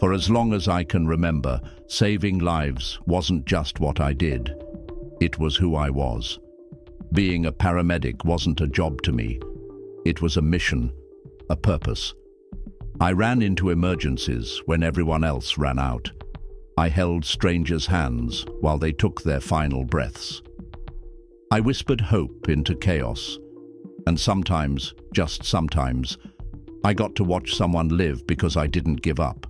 For as long as I can remember, saving lives wasn't just what I did. It was who I was. Being a paramedic wasn't a job to me. It was a mission, a purpose. I ran into emergencies when everyone else ran out. I held strangers' hands while they took their final breaths. I whispered hope into chaos, and sometimes, just sometimes, I got to watch someone live because I didn't give up.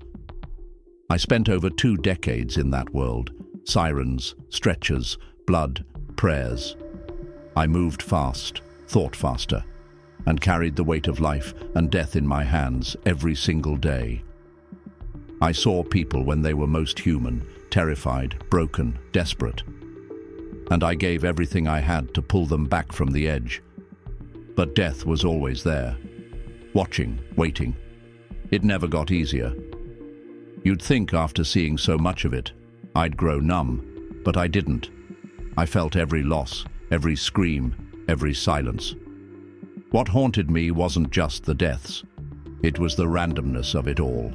I spent over 2 decades in that world. Sirens, stretchers, blood, prayers. I moved fast, thought faster, and carried the weight of life and death in my hands every single day. I saw people when they were most human, terrified, broken, desperate. And I gave everything I had to pull them back from the edge. But death was always there, watching, waiting. It never got easier. You'd think after seeing so much of it, I'd grow numb, but I didn't. I felt every loss, every scream, every silence. What haunted me wasn't just the deaths. It was the randomness of it all.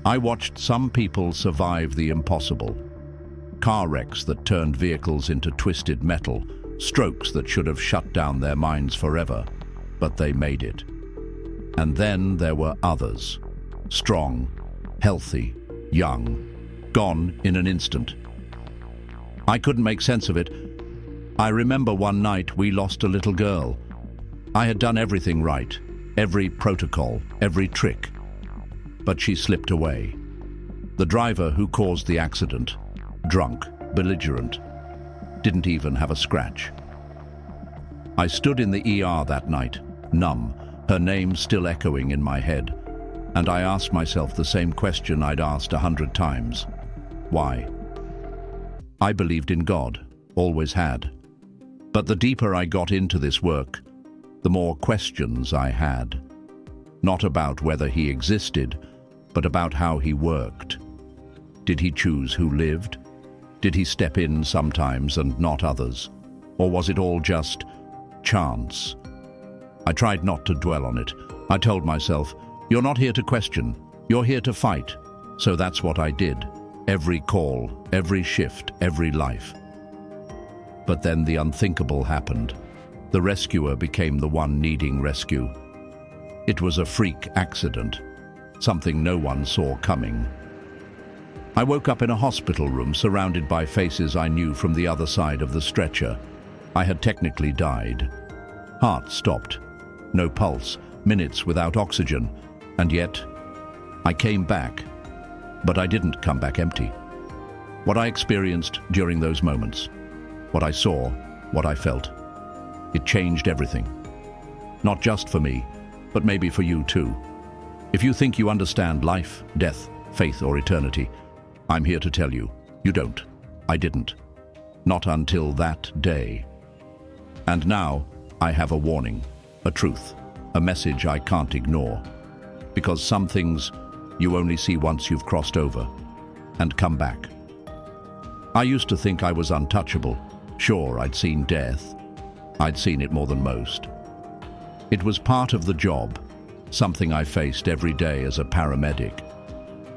I watched some people survive the impossible. Car wrecks that turned vehicles into twisted metal, strokes that should have shut down their minds forever, but they made it. And then there were others, strong, healthy, young, gone in an instant. I couldn't make sense of it. I remember one night we lost a little girl. I had done everything right, every protocol, every trick. But she slipped away. The driver who caused the accident, drunk, belligerent, didn't even have a scratch. I stood in the ER that night, numb, her name still echoing in my head, and I asked myself the same question I'd asked 100 times. Why? I believed in God, always had. But the deeper I got into this work, the more questions I had. Not about whether he existed, but about how he worked. Did he choose who lived? Did he step in sometimes and not others? Or was it all just chance? I tried not to dwell on it. I told myself, you're not here to question, you're here to fight. So that's what I did. Every call, every shift, every life. But then the unthinkable happened. The rescuer became the one needing rescue. It was a freak accident, something no one saw coming. I woke up in a hospital room surrounded by faces I knew from the other side of the stretcher. I had technically died. Heart stopped. No pulse, minutes without oxygen. And yet, I came back. But I didn't come back empty. What I experienced during those moments, what I saw, what I felt, it changed everything. Not just for me, but maybe for you too. If you think you understand life, death, faith, or eternity, I'm here to tell you, you don't. I didn't. Not until that day. And now, I have a warning, a truth, a message I can't ignore. Because some things you only see once you've crossed over and come back. I used to think I was untouchable. Sure, I'd seen death. I'd seen it more than most. It was part of the job, something I faced every day as a paramedic.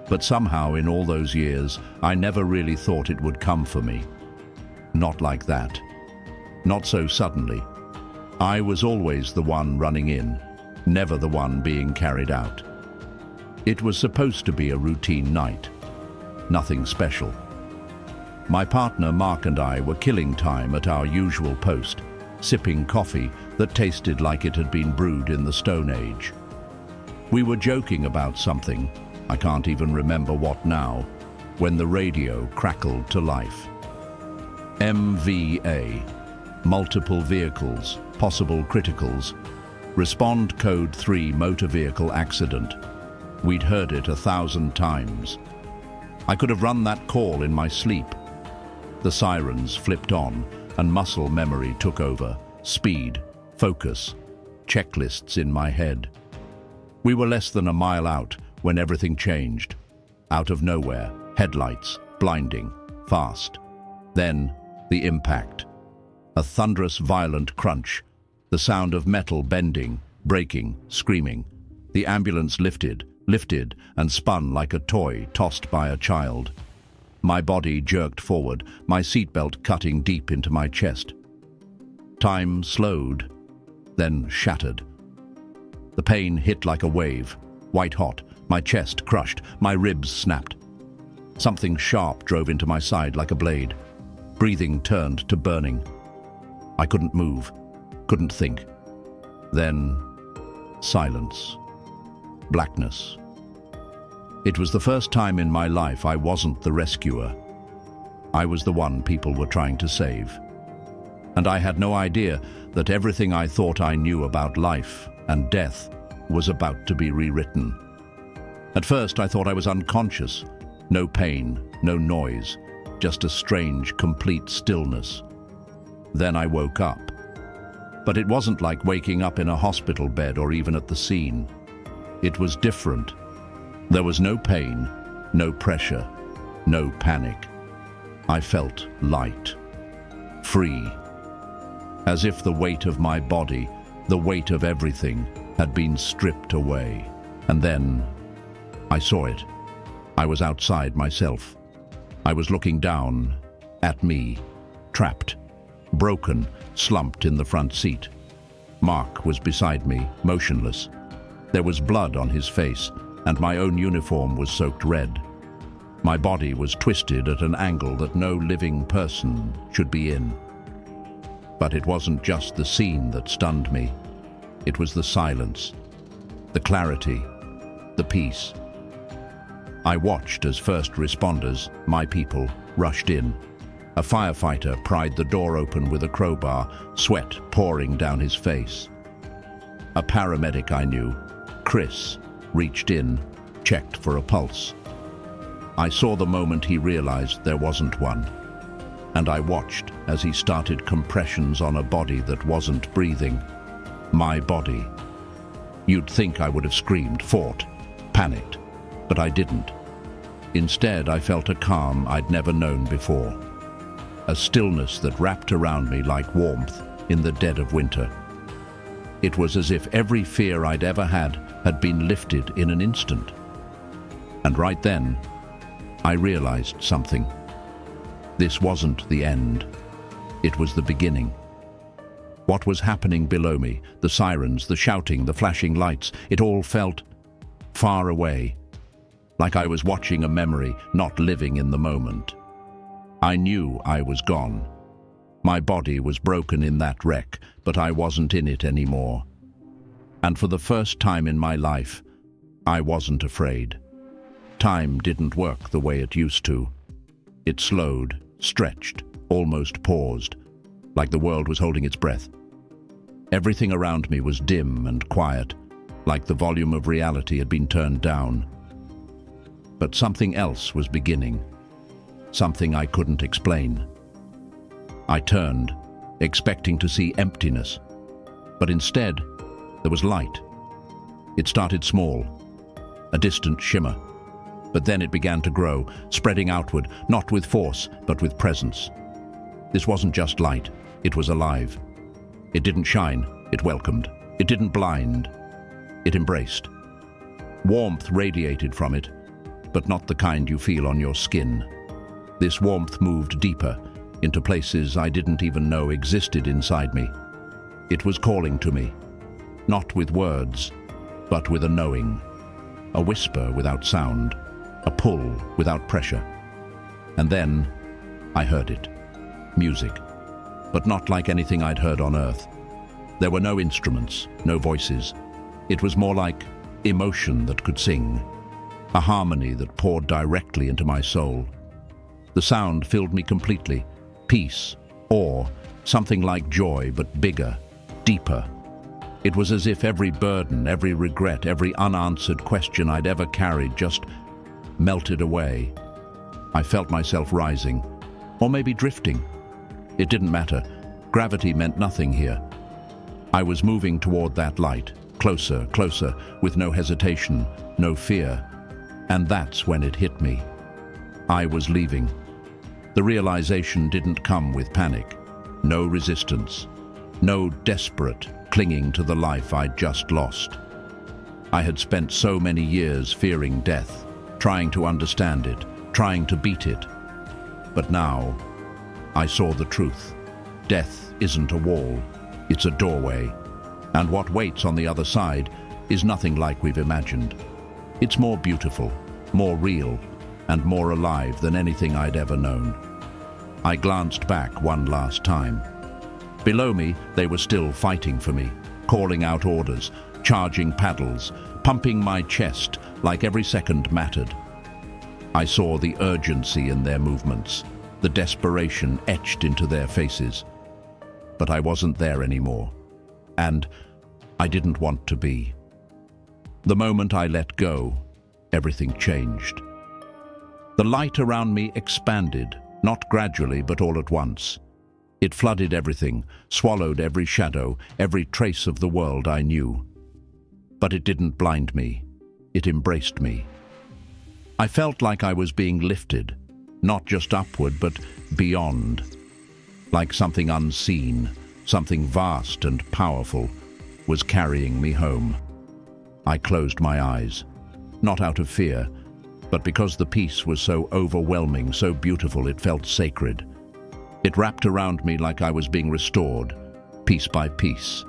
But somehow in all those years, I never really thought it would come for me. Not like that. Not so suddenly. I was always the one running in, never the one being carried out. It was supposed to be a routine night. Nothing special. My partner Mark and I were killing time at our usual post, sipping coffee that tasted like it had been brewed in the Stone Age. We were joking about something, I can't even remember what now, when the radio crackled to life. MVA, multiple vehicles, possible criticals, respond code 3 motor vehicle accident. We'd heard it 1,000 times. I could have run that call in my sleep. The sirens flipped on and muscle memory took over. Speed, focus, checklists in my head. We were less than a mile out when everything changed. Out of nowhere, headlights, blinding, fast. Then, the impact. A thunderous, violent crunch. The sound of metal bending, breaking, screaming. The ambulance lifted, lifted and spun like a toy tossed by a child. My body jerked forward, my seatbelt cutting deep into my chest. Time slowed, then shattered. The pain hit like a wave, white hot, my chest crushed, my ribs snapped. Something sharp drove into my side like a blade. Breathing turned to burning. I couldn't move, couldn't think. Then, silence. Blackness. It was the first time in my life I wasn't the rescuer. I was the one people were trying to save. And I had no idea that everything I thought I knew about life and death was about to be rewritten. At first, I thought I was unconscious. No pain, no noise, just a strange, complete stillness. Then I woke up. But it wasn't like waking up in a hospital bed or even at the scene. It was different. There was no pain, no pressure, no panic. I felt light, free, as if the weight of my body, the weight of everything, had been stripped away. And then I saw it. I was outside myself. I was looking down at me, trapped, broken, slumped in the front seat. Mark was beside me, motionless. There was blood on his face, and my own uniform was soaked red. My body was twisted at an angle that no living person should be in. But it wasn't just the scene that stunned me. It was the silence, the clarity, the peace. I watched as first responders, my people, rushed in. A firefighter pried the door open with a crowbar, sweat pouring down his face. A paramedic I knew, Chris, reached in, checked for a pulse. I saw the moment he realized there wasn't one, and I watched as he started compressions on a body that wasn't breathing. My body. You'd think I would have screamed, fought, panicked, but I didn't. Instead, I felt a calm I'd never known before. A stillness that wrapped around me like warmth in the dead of winter. It was as if every fear I'd ever had been lifted in an instant. And right then, I realized something. This wasn't the end. It was the beginning. What was happening below me, the sirens, the shouting, the flashing lights, it all felt far away, like I was watching a memory, not living in the moment. I knew I was gone. My body was broken in that wreck, but I wasn't in it anymore. And for the first time in my life, I wasn't afraid. Time didn't work the way it used to. It slowed, stretched, almost paused, like the world was holding its breath. Everything around me was dim and quiet, like the volume of reality had been turned down. But something else was beginning, something I couldn't explain. I turned, expecting to see emptiness, but instead, there was light. It started small, a distant shimmer, but then it began to grow, spreading outward, not with force, but with presence. This wasn't just light, it was alive. It didn't shine, it welcomed. It didn't blind, it embraced. Warmth radiated from it, but not the kind you feel on your skin. This warmth moved deeper, into places I didn't even know existed inside me. It was calling to me, not with words, but with a knowing, a whisper without sound, a pull without pressure. And then I heard it, music, but not like anything I'd heard on earth. There were no instruments, no voices. It was more like emotion that could sing, a harmony that poured directly into my soul. The sound filled me completely, peace, awe, something like joy, but bigger, deeper. It was as if every burden, every regret, every unanswered question I'd ever carried just melted away. I felt myself rising, or maybe drifting. It didn't matter. Gravity meant nothing here. I was moving toward that light, closer, closer, with no hesitation, no fear. And that's when it hit me. I was leaving. The realization didn't come with panic. No resistance. No desperate clinging to the life I'd just lost. I had spent so many years fearing death, trying to understand it, trying to beat it. But now, I saw the truth. Death isn't a wall, it's a doorway. And what waits on the other side is nothing like we've imagined. It's more beautiful, more real, and more alive than anything I'd ever known. I glanced back one last time. Below me, they were still fighting for me, calling out orders, charging paddles, pumping my chest like every second mattered. I saw the urgency in their movements, the desperation etched into their faces. But I wasn't there anymore, and I didn't want to be. The moment I let go, everything changed. The light around me expanded, not gradually but all at once. It flooded everything, swallowed every shadow, every trace of the world I knew. But it didn't blind me. It embraced me. I felt like I was being lifted, not just upward, but beyond. Like something unseen, something vast and powerful, was carrying me home. I closed my eyes, not out of fear, but because the peace was so overwhelming, so beautiful, it felt sacred. It wrapped around me like I was being restored, piece by piece,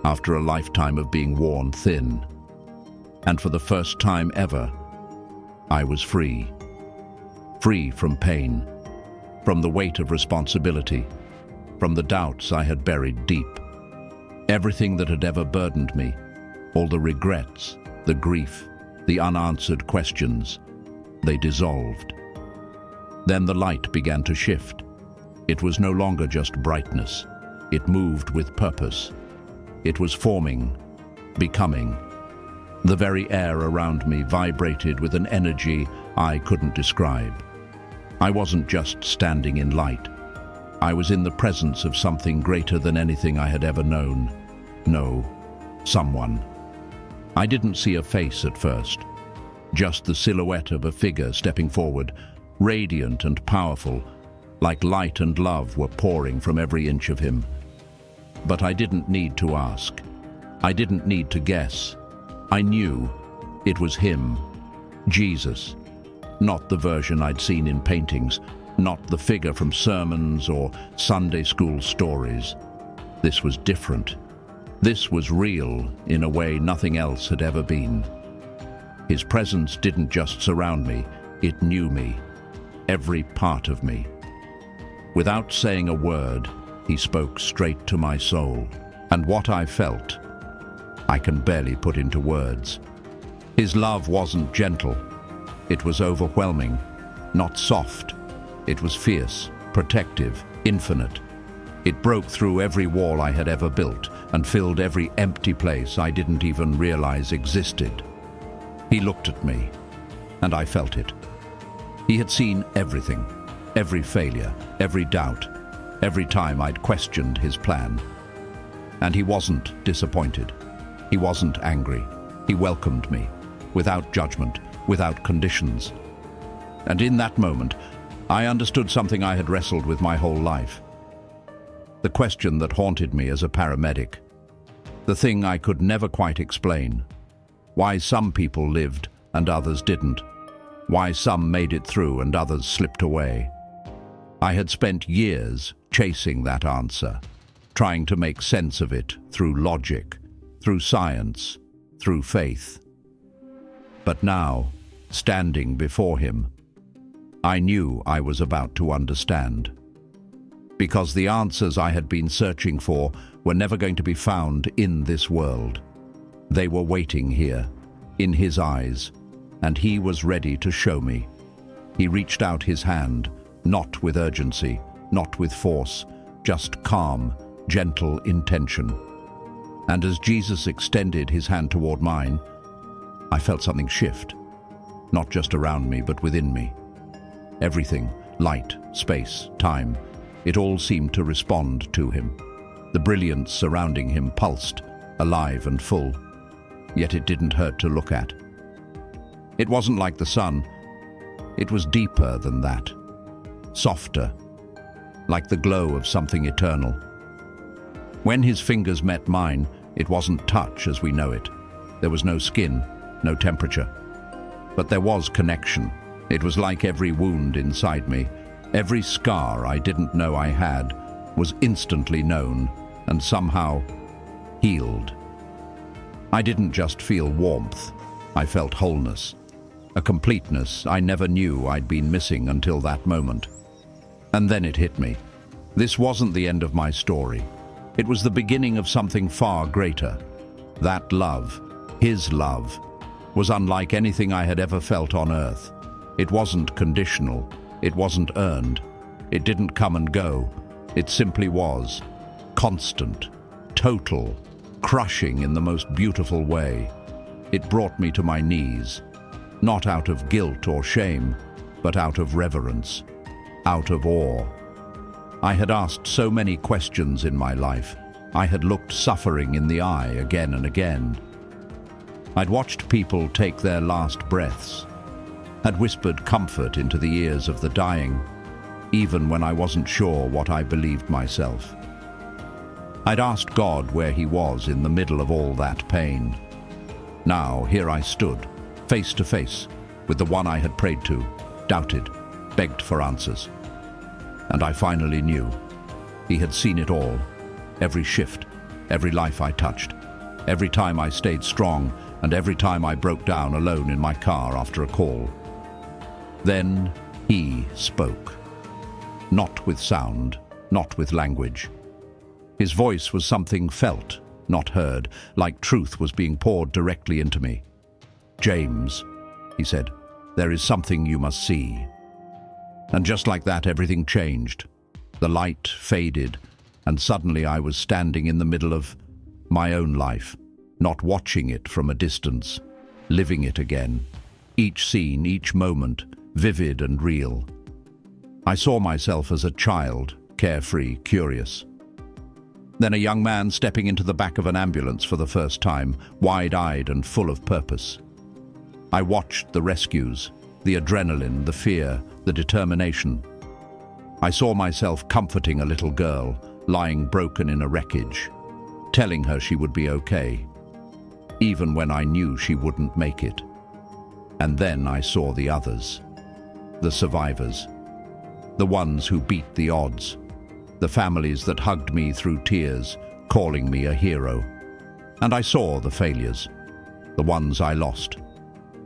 after a lifetime of being worn thin. And for the first time ever, I was free. Free from pain, from the weight of responsibility, from the doubts I had buried deep. Everything that had ever burdened me, all the regrets, the grief, the unanswered questions, they dissolved. Then the light began to shift. It was no longer just brightness. It moved with purpose. It was forming, becoming. The very air around me vibrated with an energy I couldn't describe. I wasn't just standing in light. I was in the presence of something greater than anything I had ever known. No, someone. I didn't see a face at first, just the silhouette of a figure stepping forward, radiant and powerful, like light and love were pouring from every inch of him. But I didn't need to ask. I didn't need to guess. I knew it was him, Jesus. Not the version I'd seen in paintings, not the figure from sermons or Sunday school stories. This was different. This was real in a way nothing else had ever been. His presence didn't just surround me, it knew me, every part of me. Without saying a word, he spoke straight to my soul, and what I felt, I can barely put into words. His love wasn't gentle. It was overwhelming, not soft. It was fierce, protective, infinite. It broke through every wall I had ever built and filled every empty place I didn't even realize existed. He looked at me, and I felt it. He had seen everything, every failure, every doubt, every time I'd questioned his plan. And he wasn't disappointed. He wasn't angry. He welcomed me, without judgment, without conditions. And in that moment, I understood something I had wrestled with my whole life. The question that haunted me as a paramedic. The thing I could never quite explain. Why some people lived and others didn't. Why some made it through and others slipped away. I had spent years chasing that answer, trying to make sense of it through logic, through science, through faith. But now, standing before him, I knew I was about to understand. Because the answers I had been searching for were never going to be found in this world. They were waiting here, in his eyes, and he was ready to show me. He reached out his hand, not with urgency, not with force, just calm, gentle intention. And as Jesus extended his hand toward mine, I felt something shift, not just around me, but within me. Everything, light, space, time, it all seemed to respond to him. The brilliance surrounding him pulsed, alive and full, yet it didn't hurt to look at. It wasn't like the sun. It was deeper than that, softer, like the glow of something eternal. When his fingers met mine, it wasn't touch as we know it. There was no skin, no temperature. But there was connection. It was like every wound inside me, every scar I didn't know I had, was instantly known and somehow healed. I didn't just feel warmth, I felt wholeness, a completeness I never knew I'd been missing until that moment. And then it hit me. This wasn't the end of my story. It was the beginning of something far greater. That love, his love, was unlike anything I had ever felt on earth. It wasn't conditional, it wasn't earned, it didn't come and go. It simply was, constant, total, crushing in the most beautiful way. It brought me to my knees, not out of guilt or shame, but out of reverence, out of awe. I had asked so many questions in my life. I had looked suffering in the eye again and again. I'd watched people take their last breaths, had whispered comfort into the ears of the dying, even when I wasn't sure what I believed myself. I'd asked God where he was in the middle of all that pain. Now, here I stood, face to face, with the one I had prayed to, doubted, begged for answers. And I finally knew. He had seen it all, every shift, every life I touched, every time I stayed strong, and every time I broke down alone in my car after a call. Then he spoke. Not with sound, not with language. His voice was something felt, not heard, like truth was being poured directly into me. "James," he said, "there is something you must see." And just like that, everything changed. The light faded, and suddenly I was standing in the middle of my own life, not watching it from a distance, living it again. Each scene, each moment, vivid and real. I saw myself as a child, carefree, curious. Then a young man stepping into the back of an ambulance for the first time, wide-eyed and full of purpose. I watched the rescues, the adrenaline, the fear, the determination. I saw myself comforting a little girl, lying broken in a wreckage, telling her she would be okay, even when I knew she wouldn't make it. And then I saw the others, the survivors, the ones who beat the odds, the families that hugged me through tears, calling me a hero. And I saw the failures, the ones I lost,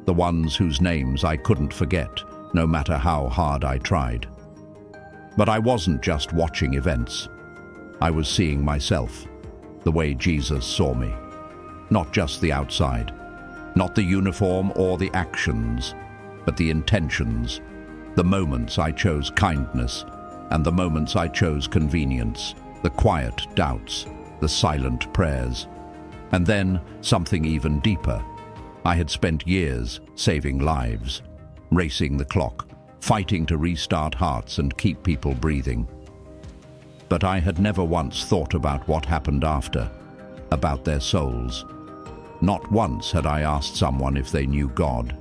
the ones whose names I couldn't forget, no matter how hard I tried. But I wasn't just watching events. I was seeing myself, the way Jesus saw me. Not just the outside, not the uniform or the actions, but the intentions, the moments I chose kindness, and the moments I chose convenience, the quiet doubts, the silent prayers. And then something even deeper. I had spent years saving lives, racing the clock, fighting to restart hearts and keep people breathing. But I had never once thought about what happened after, about their souls. Not once had I asked someone if they knew God.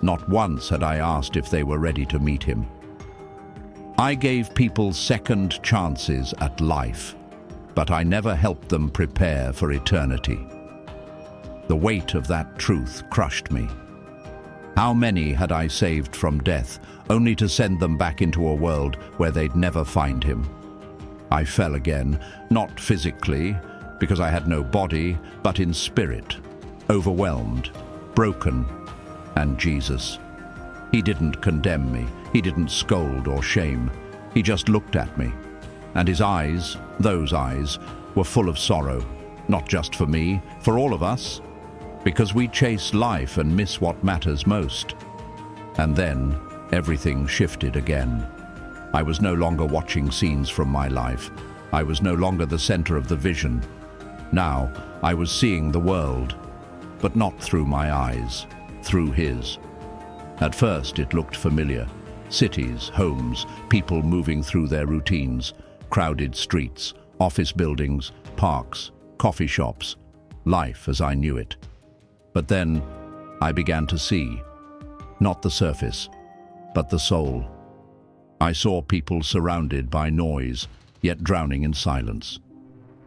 Not once had I asked if they were ready to meet him. I gave people second chances at life, but I never helped them prepare for eternity. The weight of that truth crushed me. How many had I saved from death, only to send them back into a world where they'd never find him? I fell again, not physically, because I had no body, but in spirit, overwhelmed, broken. And Jesus. He didn't condemn me, he didn't scold or shame. He just looked at me. And his eyes, those eyes, were full of sorrow, not just for me, for all of us, because we chase life and miss what matters most. And then everything shifted again. I was no longer watching scenes from my life. I was no longer the center of the vision. Now I was seeing the world, but not through my eyes, through his. At first it looked familiar. Cities, homes, people moving through their routines, crowded streets, office buildings, parks, coffee shops, life as I knew it. But then I began to see, not the surface, but the soul. I saw people surrounded by noise, yet drowning in silence.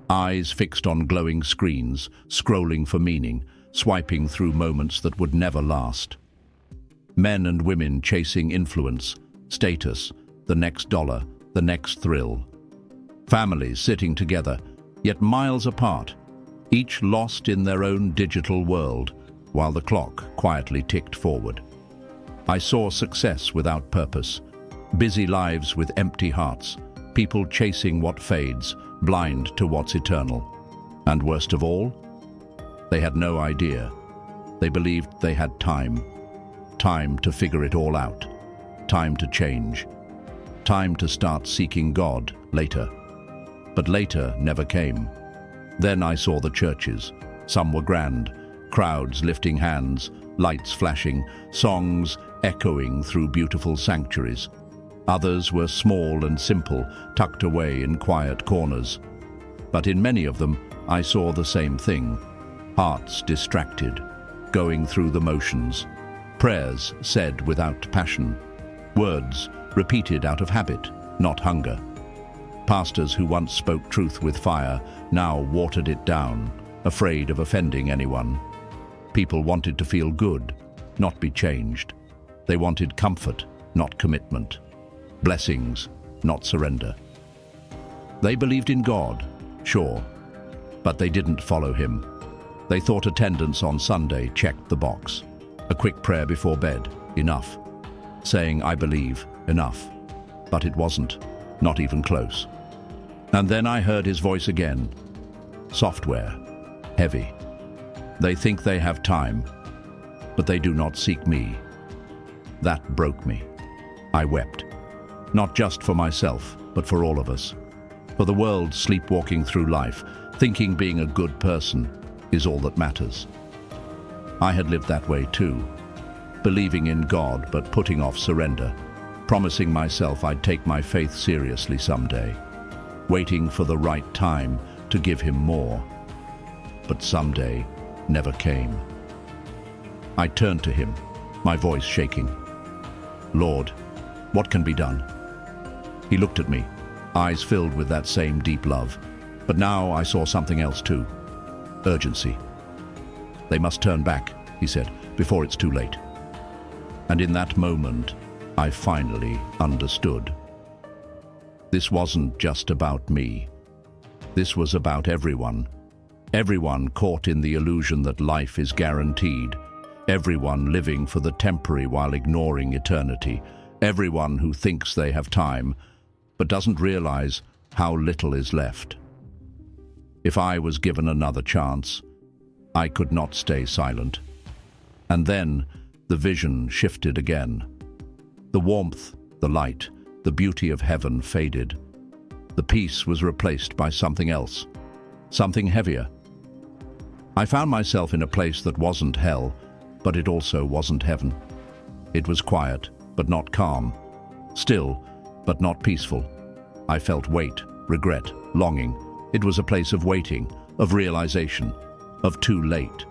Eyes fixed on glowing screens, scrolling for meaning, swiping through moments that would never last. Men and women chasing influence, status, the next dollar, the next thrill. Families sitting together, yet miles apart, each lost in their own digital world, while the clock quietly ticked forward. I saw success without purpose, busy lives with empty hearts, people chasing what fades, blind to what's eternal. And worst of all, they had no idea. They believed they had time. Time to figure it all out. Time to change. Time to start seeking God later. But later never came. Then I saw the churches. Some were grand, crowds lifting hands, lights flashing, songs echoing through beautiful sanctuaries. Others were small and simple, tucked away in quiet corners. But in many of them, I saw the same thing. Hearts distracted, going through the motions. Prayers said without passion. Words repeated out of habit, not hunger. Pastors who once spoke truth with fire now watered it down, afraid of offending anyone. People wanted to feel good, not be changed. They wanted comfort, not commitment. Blessings, not surrender. They believed in God, sure, but they didn't follow him. They thought attendance on Sunday checked the box. A quick prayer before bed, enough. Saying, I believe, enough. But it wasn't, not even close. And then I heard his voice again. Software, heavy. They think they have time, but they do not seek me. That broke me. I wept. Not just for myself, but for all of us. For the world sleepwalking through life, thinking being a good person is all that matters. I had lived that way too, believing in God but putting off surrender, promising myself I'd take my faith seriously someday, waiting for the right time to give him more. But someday never came. I turned to him, my voice shaking. Lord, what can be done? He looked at me, eyes filled with that same deep love. But now I saw something else too. Urgency. They must turn back, he said, before it's too late. And in that moment, I finally understood. This wasn't just about me. This was about everyone. Everyone caught in the illusion that life is guaranteed. Everyone living for the temporary while ignoring eternity. Everyone who thinks they have time, but doesn't realize how little is left. If I was given another chance, I could not stay silent. And then the vision shifted again. The warmth, the light, the beauty of heaven faded. The peace was replaced by something else, something heavier. I found myself in a place that wasn't hell, but it also wasn't heaven. It was quiet, but not calm. Still, but not peaceful. I felt weight, regret, longing. It was a place of waiting, of realization, of too late.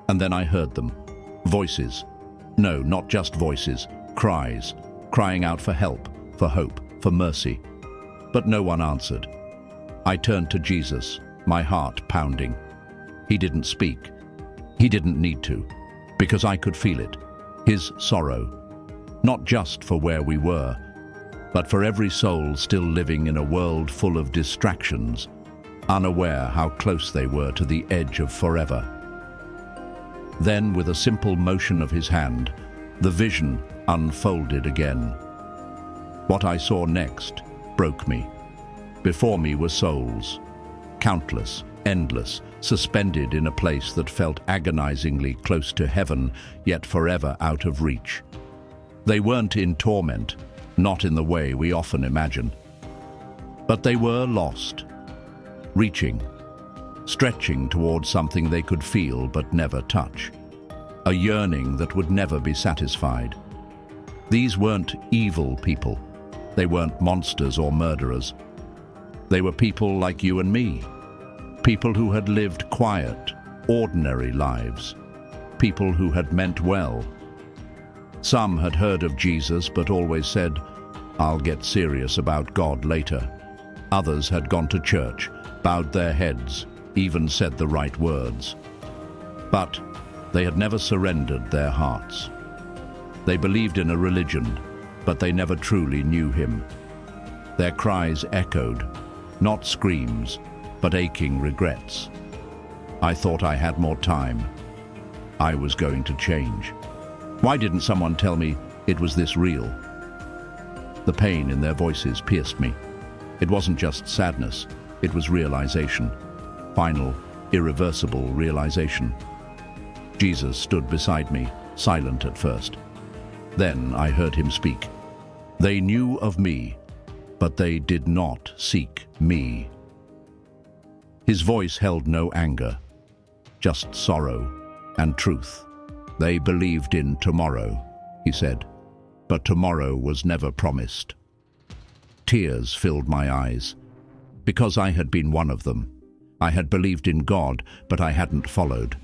And then I heard them. Voices. No, not just voices. Cries. Crying out for help, for hope, for mercy. But no one answered. I turned to Jesus, my heart pounding. He didn't speak. He didn't need to, because I could feel it. His sorrow. Not just for where we were, but for every soul still living in a world full of distractions, unaware how close they were to the edge of forever. Then, with a simple motion of his hand, the vision unfolded again. What I saw next broke me. Before me were souls, countless, endless, suspended in a place that felt agonizingly close to heaven, yet forever out of reach. They weren't in torment, not in the way we often imagine. But they were lost, reaching, stretching towards something they could feel but never touch. A yearning that would never be satisfied. These weren't evil people. They weren't monsters or murderers. They were people like you and me. People who had lived quiet, ordinary lives. People who had meant well. Some had heard of Jesus but always said, I'll get serious about God later. Others had gone to church, bowed their heads, even said the right words. But they had never surrendered their hearts. They believed in a religion, but they never truly knew him. Their cries echoed, not screams, but aching regrets. I thought I had more time. I was going to change. Why didn't someone tell me it was this real? The pain in their voices pierced me. It wasn't just sadness, it was realization. Final, irreversible realization. Jesus stood beside me, silent at first. Then I heard him speak. They knew of me, but they did not seek me. His voice held no anger, just sorrow and truth. They believed in tomorrow, he said, but tomorrow was never promised. Tears filled my eyes, because I had been one of them. I had believed in God, but I hadn't followed.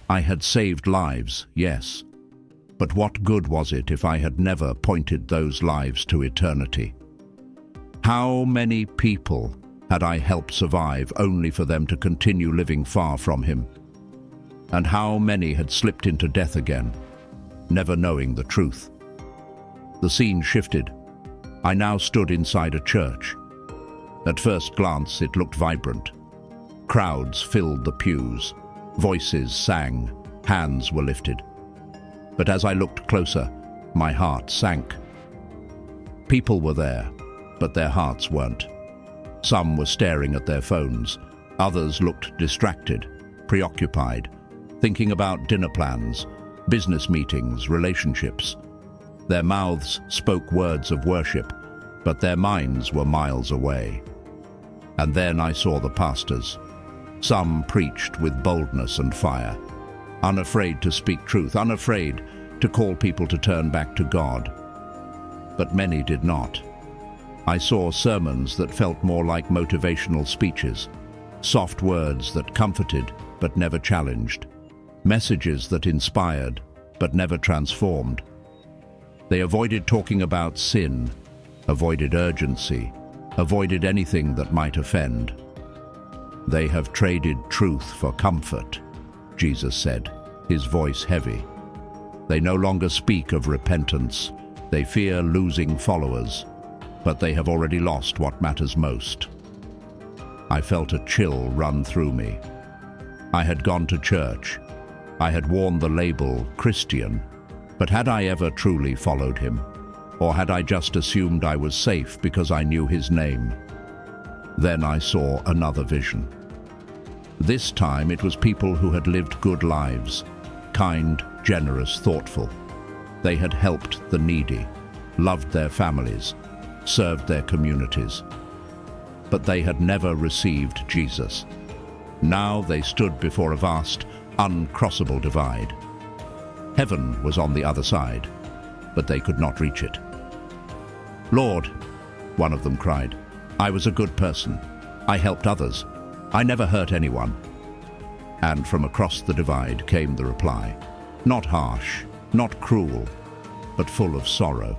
I had saved lives, yes, but what good was it if I had never pointed those lives to eternity? How many people had I helped survive only for them to continue living far from him? And how many had slipped into death again, never knowing the truth? The scene shifted. I now stood inside a church. At first glance, it looked vibrant. Crowds filled the pews. Voices sang. Hands were lifted. But as I looked closer, my heart sank. People were there, but their hearts weren't. Some were staring at their phones. Others looked distracted, preoccupied, thinking about dinner plans, business meetings, relationships. Their mouths spoke words of worship, but their minds were miles away. And then I saw the pastors. Some preached with boldness and fire, unafraid to speak truth, unafraid to call people to turn back to God. But many did not. I saw sermons that felt more like motivational speeches, soft words that comforted but never challenged, messages that inspired but never transformed. They avoided talking about sin, avoided urgency, avoided anything that might offend. They have traded truth for comfort, Jesus said, his voice heavy. They no longer speak of repentance. They fear losing followers, but they have already lost what matters most. I felt a chill run through me. I had gone to church. I had worn the label Christian, but had I ever truly followed him? Or had I just assumed I was safe because I knew his name? Then I saw another vision. This time it was people who had lived good lives, kind, generous, thoughtful. They had helped the needy, loved their families, served their communities. But they had never received Jesus. Now they stood before a vast, uncrossable divide. Heaven was on the other side, but they could not reach it. "Lord," one of them cried, "I was a good person. I helped others. I never hurt anyone." And from across the divide came the reply, not harsh, not cruel, but full of sorrow.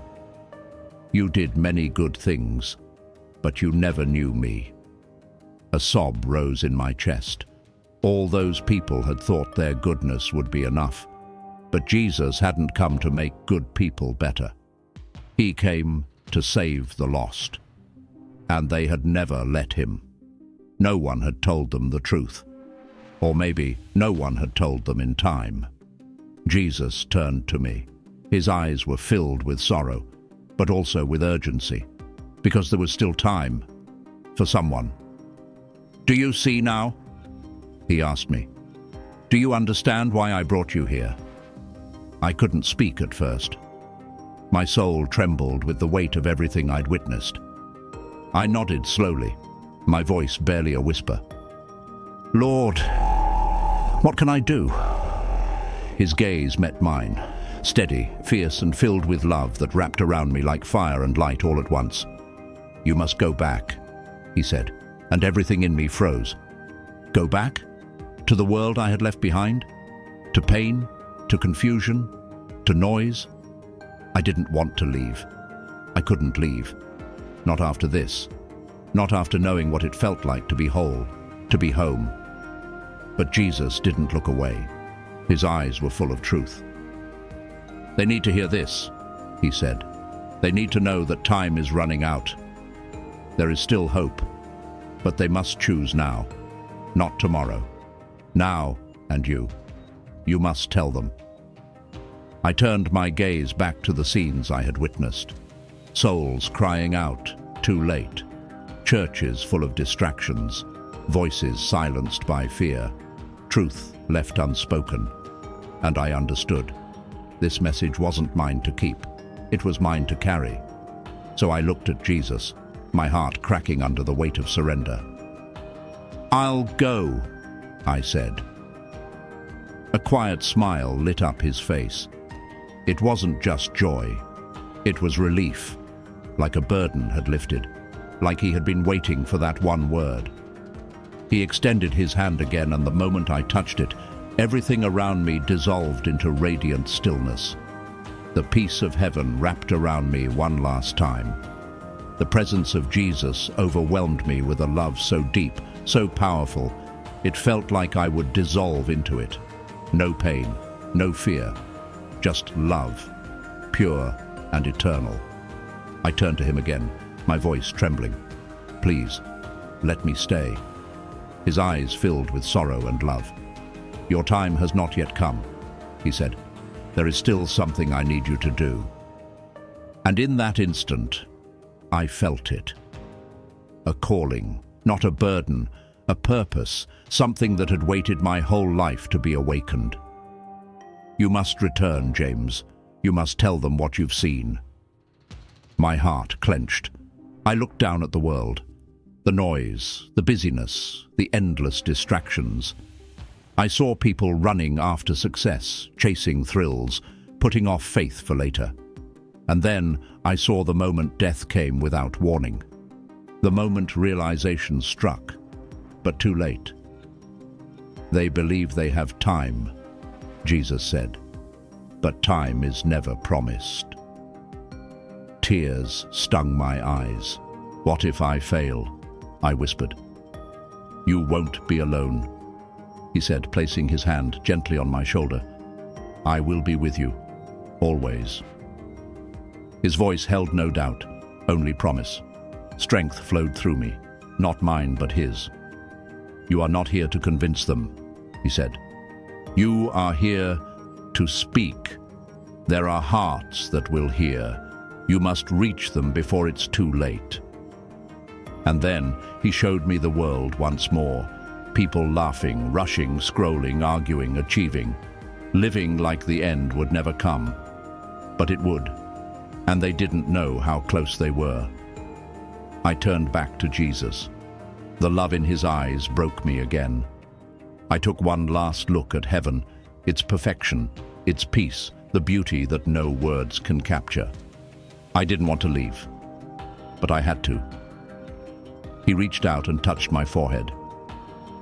"You did many good things, but you never knew me." A sob rose in my chest. All those people had thought their goodness would be enough, but Jesus hadn't come to make good people better. He came to save the lost, and they had never let him. No one had told them the truth, or maybe no one had told them in time. Jesus turned to me. His eyes were filled with sorrow, but also with urgency, because there was still time for someone. "Do you see now?" he asked me. "Do you understand why I brought you here?" I couldn't speak at first. My soul trembled with the weight of everything I'd witnessed. I nodded slowly, my voice barely a whisper. "Lord, what can I do?" His gaze met mine, steady, fierce, and filled with love that wrapped around me like fire and light all at once. "You must go back," he said, and everything in me froze. Go back? To the world I had left behind? To pain? To confusion? To noise? I didn't want to leave. I couldn't leave. Not after this. Not after knowing what it felt like to be whole, to be home. But Jesus didn't look away. His eyes were full of truth. "They need to hear this," he said. "They need to know that time is running out. There is still hope, but they must choose now, not tomorrow. Now, and you. You must tell them." I turned my gaze back to the scenes I had witnessed. Souls crying out, too late. Churches full of distractions. Voices silenced by fear. Truth left unspoken. And I understood. This message wasn't mine to keep. It was mine to carry. So I looked at Jesus, my heart cracking under the weight of surrender. "I'll go," I said. A quiet smile lit up his face. It wasn't just joy. It was relief, like a burden had lifted, like he had been waiting for that one word. He extended his hand again, and the moment I touched it, everything around me dissolved into radiant stillness. The peace of heaven wrapped around me one last time. The presence of Jesus overwhelmed me with a love so deep, so powerful, it felt like I would dissolve into it. No pain, no fear, just love, pure and eternal. I turned to him again, my voice trembling. "Please, let me stay." His eyes filled with sorrow and love. "Your time has not yet come," he said. "There is still something I need you to do." And in that instant, I felt it. A calling, not a burden, a purpose, something that had waited my whole life to be awakened. "You must return, James. You must tell them what you've seen." My heart clenched. I looked down at the world. The noise, the busyness, the endless distractions. I saw people running after success, chasing thrills, putting off faith for later. And then I saw the moment death came without warning. The moment realization struck, but too late. "They believe they have time," Jesus said, "but time is never promised." Tears stung my eyes. "What if I fail?" I whispered. "You won't be alone," he said, placing his hand gently on my shoulder. "I will be with you, always." His voice held no doubt, only promise. Strength flowed through me, not mine but his. "You are not here to convince them," he said. "You are here to speak. There are hearts that will hear. You must reach them before it's too late." And then he showed me the world once more. People laughing, rushing, scrolling, arguing, achieving, living like the end would never come. But it would, and they didn't know how close they were. I turned back to Jesus. The love in his eyes broke me again. I took one last look at heaven, its perfection, its peace, the beauty that no words can capture. I didn't want to leave, but I had to. He reached out and touched my forehead,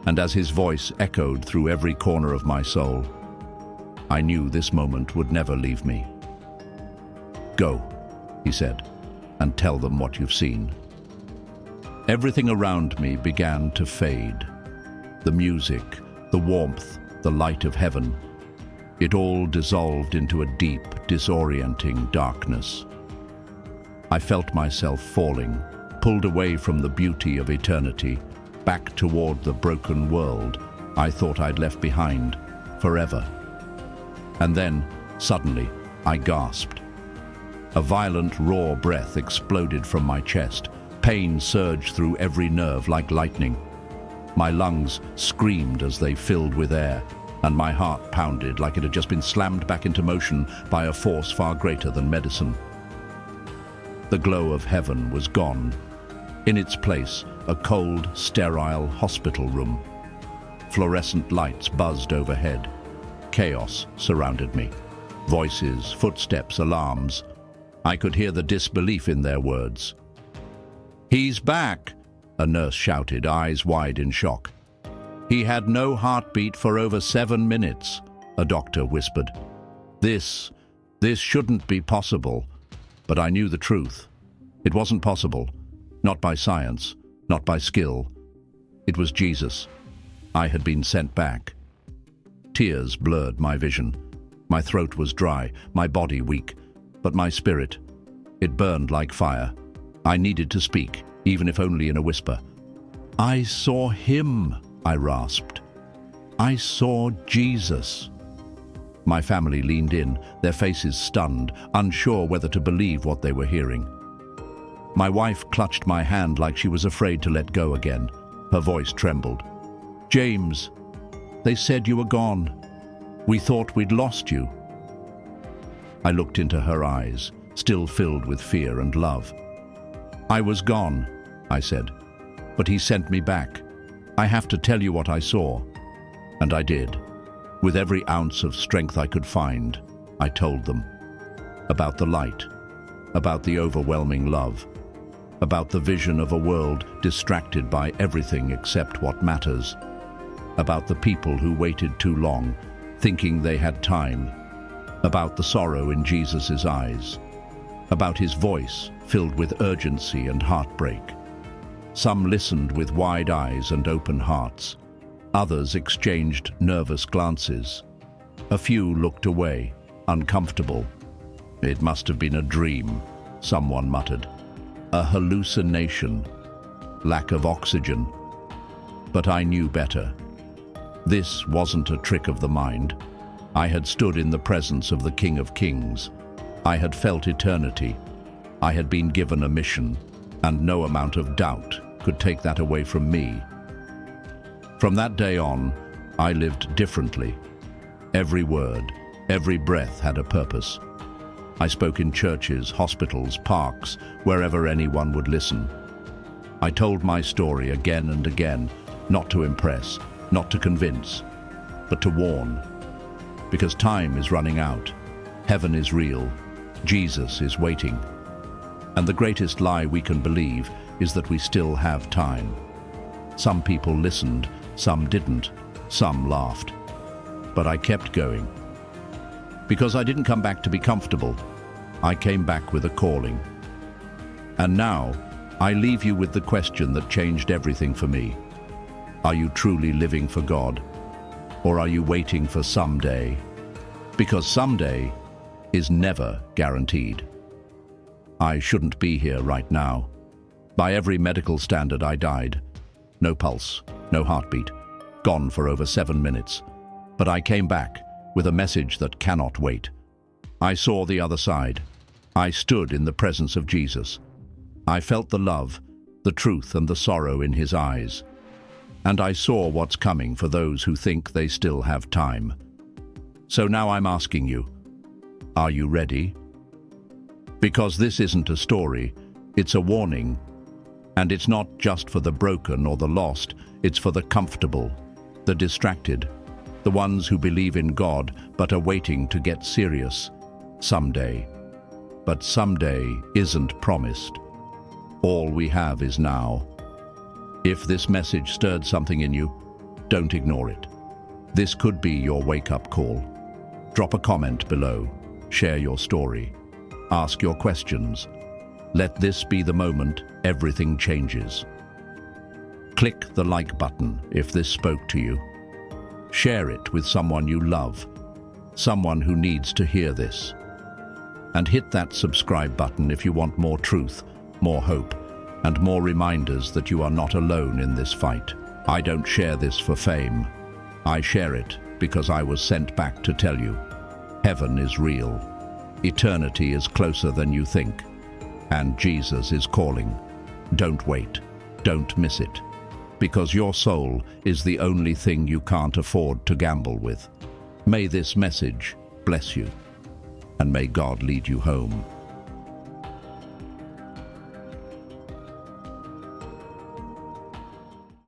and as his voice echoed through every corner of my soul, I knew this moment would never leave me. "Go," he said, "and tell them what you've seen." Everything around me began to fade. The music, the warmth, the light of heaven. It all dissolved into a deep, disorienting darkness. I felt myself falling, pulled away from the beauty of eternity, back toward the broken world I thought I'd left behind forever. And then, suddenly, I gasped. A violent, raw breath exploded from my chest. Pain surged through every nerve like lightning. My lungs screamed as they filled with air, and my heart pounded like it had just been slammed back into motion by a force far greater than medicine. The glow of heaven was gone. In its place, a cold, sterile hospital room. Fluorescent lights buzzed overhead. Chaos surrounded me. Voices, footsteps, alarms. I could hear the disbelief in their words. "He's back," a nurse shouted, eyes wide in shock. "He had no heartbeat for over 7 minutes," a doctor whispered. This shouldn't be possible." But I knew the truth. It wasn't possible. Not by science, not by skill. It was Jesus. I had been sent back. Tears blurred my vision. My throat was dry, my body weak, but my spirit, it burned like fire. I needed to speak, even if only in a whisper. "I saw him," I rasped. "I saw Jesus." My family leaned in, their faces stunned, unsure whether to believe what they were hearing. My wife clutched my hand like she was afraid to let go again. Her voice trembled. "James, they said you were gone. We thought we'd lost you." I looked into her eyes, still filled with fear and love. "I was gone," I said, "but he sent me back. I have to tell you what I saw." And I did. With every ounce of strength I could find, I told them. About the light, about the overwhelming love, about the vision of a world distracted by everything except what matters, about the people who waited too long, thinking they had time, about the sorrow in Jesus' eyes, about his voice filled with urgency and heartbreak. Some listened with wide eyes and open hearts. Others exchanged nervous glances. A few looked away, uncomfortable. "It must have been a dream," someone muttered. "A hallucination. Lack of oxygen." But I knew better. This wasn't a trick of the mind. I had stood in the presence of the King of Kings. I had felt eternity. I had been given a mission, and no amount of doubt could take that away from me. From that day on, I lived differently. Every word, every breath had a purpose. I spoke in churches, hospitals, parks, wherever anyone would listen. I told my story again and again, not to impress, not to convince, but to warn. Because time is running out. Heaven is real. Jesus is waiting. And the greatest lie we can believe is that we still have time. Some people listened, some didn't, some laughed. But I kept going. Because I didn't come back to be comfortable. I came back with a calling. And now, I leave you with the question that changed everything for me. Are you truly living for God? Or are you waiting for someday? Because someday is never guaranteed. I shouldn't be here right now. By every medical standard, I died. No pulse, no heartbeat, gone for over 7 minutes. But I came back with a message that cannot wait. I saw the other side. I stood in the presence of Jesus. I felt the love, the truth, and the sorrow in his eyes. And I saw what's coming for those who think they still have time. So now I'm asking you, are you ready? Because this isn't a story, it's a warning. And it's not just for the broken or the lost, it's for the comfortable, the distracted, the ones who believe in God but are waiting to get serious someday. But someday isn't promised. All we have is now. If this message stirred something in you, don't ignore it. This could be your wake-up call. Drop a comment below, share your story, ask your questions. Let this be the moment everything changes. Click the like button if this spoke to you. Share it with someone you love, someone who needs to hear this. And hit that subscribe button if you want more truth, more hope, and more reminders that you are not alone in this fight. I don't share this for fame. I share it because I was sent back to tell you. Heaven is real. Eternity is closer than you think. And Jesus is calling. Don't wait. Don't miss it. Because your soul is the only thing you can't afford to gamble with. May this message bless you. And may God lead you home.